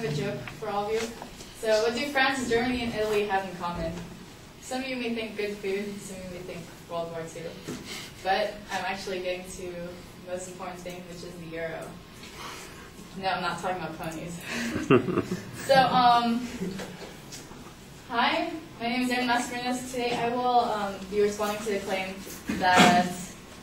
have a joke for all of you. So what do France, Germany, and Italy have in common? Some of you may think good food, some of you may think World War II. But I'm actually getting to the most important thing, which is the euro. No, I'm not talking about ponies. So, hi, my name is Erin Refutation. Today I will be responding to the claim that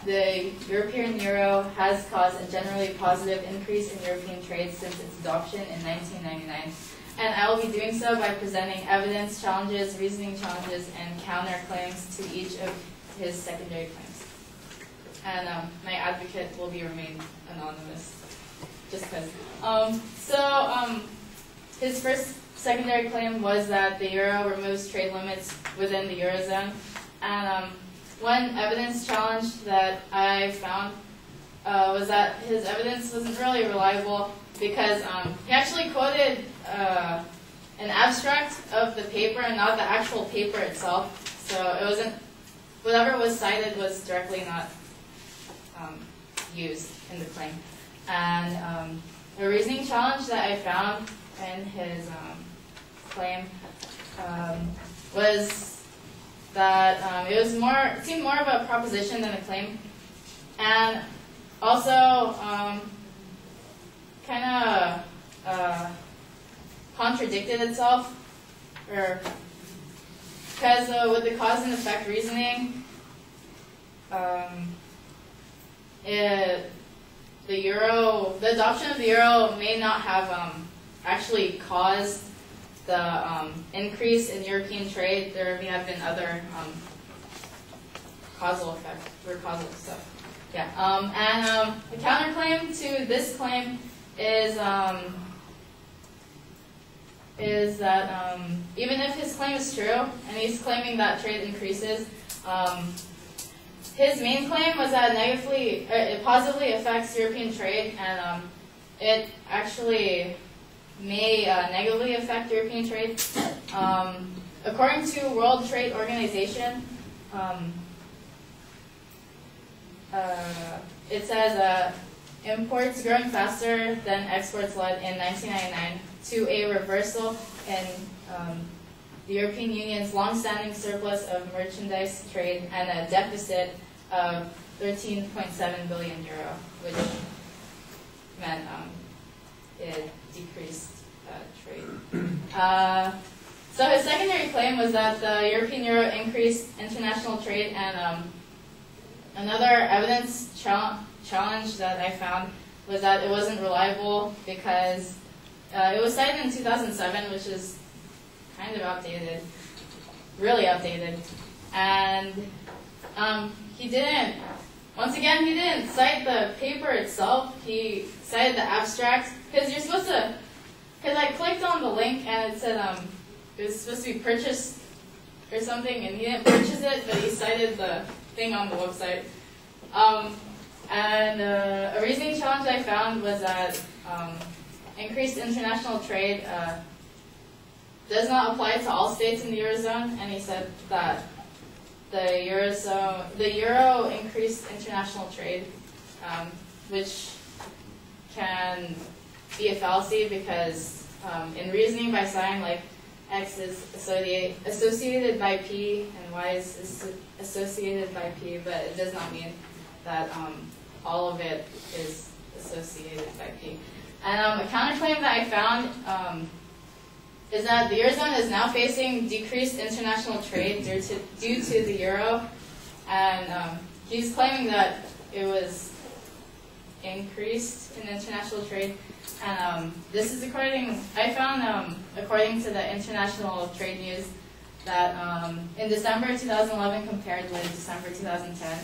the European euro has caused a generally positive increase in European trade since its adoption in 1999. And I will be doing so by presenting evidence, challenges, reasoning challenges, and counterclaims to each of his secondary claims. And my advocate will remain anonymous, just because. His first secondary claim was that the euro removes trade limits within the eurozone. And one evidence challenge that I found was that his evidence wasn't really reliable because he actually quoted an abstract of the paper and not the actual paper itself. So it wasn't, whatever was cited was directly not used in the claim. And the reasoning challenge that I found in his claim was that it seemed more of a proposition than a claim, and also kind of contradicted itself, because with the cause and effect reasoning, the adoption of the euro may not have actually caused the increase in European trade. There may have been other causal effects or causal stuff. Yeah. And the counterclaim to this claim is that even if his claim is true and he's claiming that trade increases, his main claim was that it positively affects European trade, and it actually may negatively affect European trade. According to World Trade Organization, it says imports growing faster than exports led in 1999 to a reversal in the European Union's long-standing surplus of merchandise trade and a deficit of 13.7 billion euro, which meant it decreased trade. So his secondary claim was that the European euro increased international trade, and another evidence challenge that I found was that it wasn't reliable because it was cited in 2007, which is kind of outdated, really outdated, and he didn't cite the paper itself. He cited the abstract, because you're supposed to, because I clicked on the link and it said it was supposed to be purchased or something, and he didn't purchase it, but he cited the thing on the website. And a reasoning challenge I found was that increased international trade does not apply to all states in the eurozone, and he said that the euro increased international trade, which can be a fallacy because in reasoning by sign, like X is associated by P and Y is associated by P, but it does not mean that all of it is associated by P. And a counterclaim that I found is that the Eurozone is now facing decreased international trade due to the euro, and he's claiming that it was increased in international trade. And this is according to the International Trade News that in December 2011 compared with December 2010,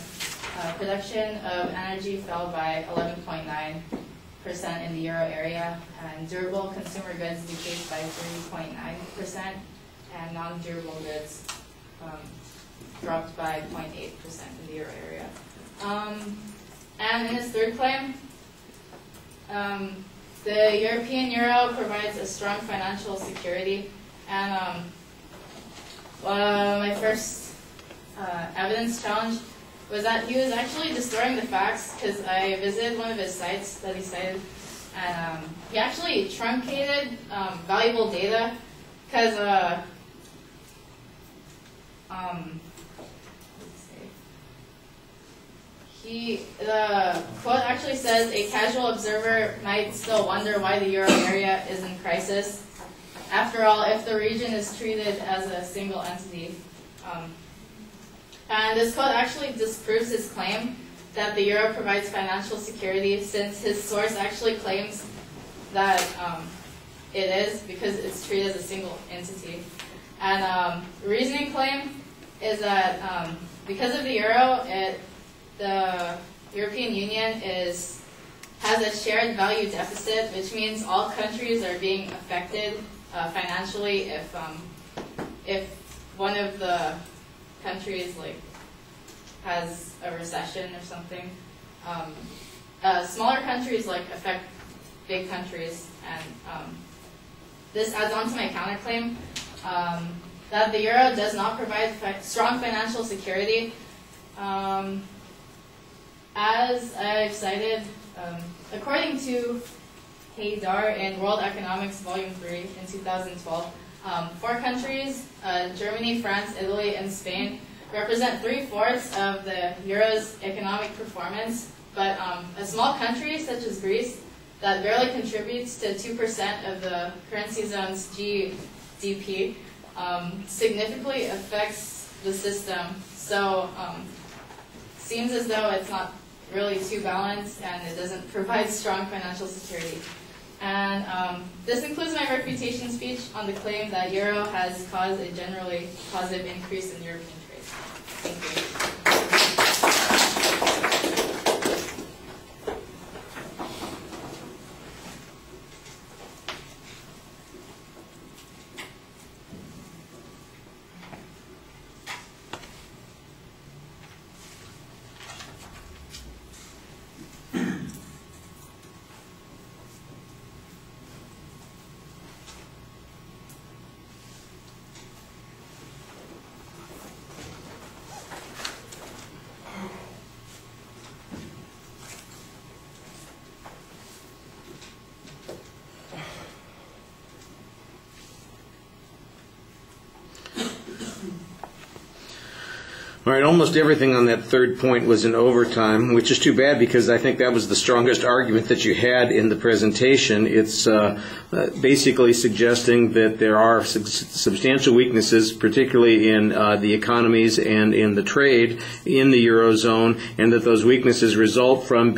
production of energy fell by 11.9% in the euro area, and durable consumer goods decreased by 3.9%, and non-durable goods dropped by 0.8% in the euro area. And in his third claim, the European euro provides a strong financial security, and my first evidence challenge was that he was actually distorting the facts, because I visited one of his sites that he cited, and he actually truncated valuable data because the quote actually says, a casual observer might still wonder why the euro area is in crisis. After all, if the region is treated as a single entity. And this quote actually disproves his claim that the euro provides financial security, since his source actually claims that it is, because it's treated as a single entity. And the reasoning claim is that because of the euro, the European Union has a shared value deficit, which means all countries are being affected financially if one of the countries has a recession or something. Smaller countries affect big countries, and this adds on to my counterclaim that the euro does not provide strong financial security. As I've cited, according to Haidar in World Economics Volume 3 in 2012, 4 countries, Germany, France, Italy, and Spain, represent 3/4 of the euro's economic performance, but a small country such as Greece that barely contributes to 2% of the currency zone's GDP significantly affects the system. So seems as though it's not really too balanced, and it doesn't provide strong financial security. And this includes my refutation speech on the claim that euro has caused a generally positive increase in European trade. Thank you. All right, almost everything on that third point was in overtime, which is too bad because I think that was the strongest argument that you had in the presentation. It's basically suggesting that there are substantial weaknesses, particularly in the economies and in the trade in the Eurozone, and that those weaknesses result from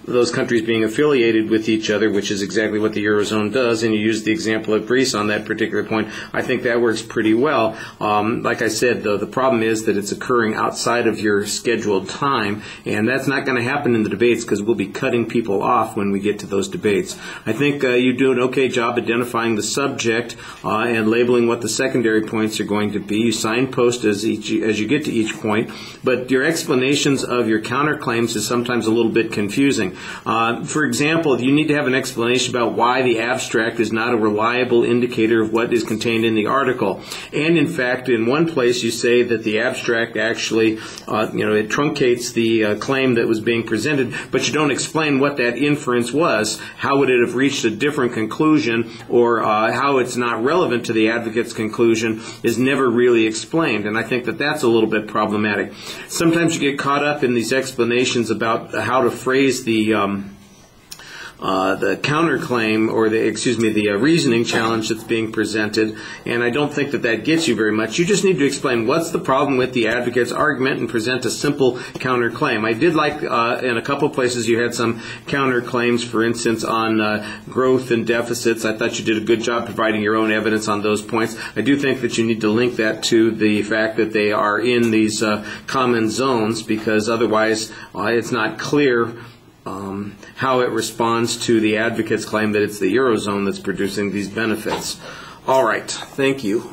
those countries being affiliated with each other, which is exactly what the Eurozone does, and you used the example of Greece on that particular point. I think that works pretty well. Like I said, though, the problem is that it's occurring outside of your scheduled time, and that's not going to happen in the debates because we'll be cutting people off when we get to those debates. I think you do an okay job identifying the subject and labeling what the secondary points are going to be. You signpost as you get to each point, but your explanations of your counterclaims is sometimes a little bit confusing. For example, you need to have an explanation about why the abstract is not a reliable indicator of what is contained in the article. And in fact, in one place you say that the abstract actually, it truncates the claim that was being presented, but you don't explain what that inference was. How would it have reached a different conclusion, or how it's not relevant to the advocate's conclusion is never really explained, and I think that that's a little bit problematic. Sometimes you get caught up in these explanations about how to phrase the counterclaim, or the reasoning challenge that's being presented, and I don't think that that gets you very much. You just need to explain what's the problem with the advocate's argument and present a simple counterclaim. I did like in a couple places you had some counterclaims, for instance, on growth and deficits. I thought you did a good job providing your own evidence on those points. I do think that you need to link that to the fact that they are in these common zones, because otherwise it's not clear how it responds to the advocate's claim that it's the Eurozone that's producing these benefits. All right, thank you.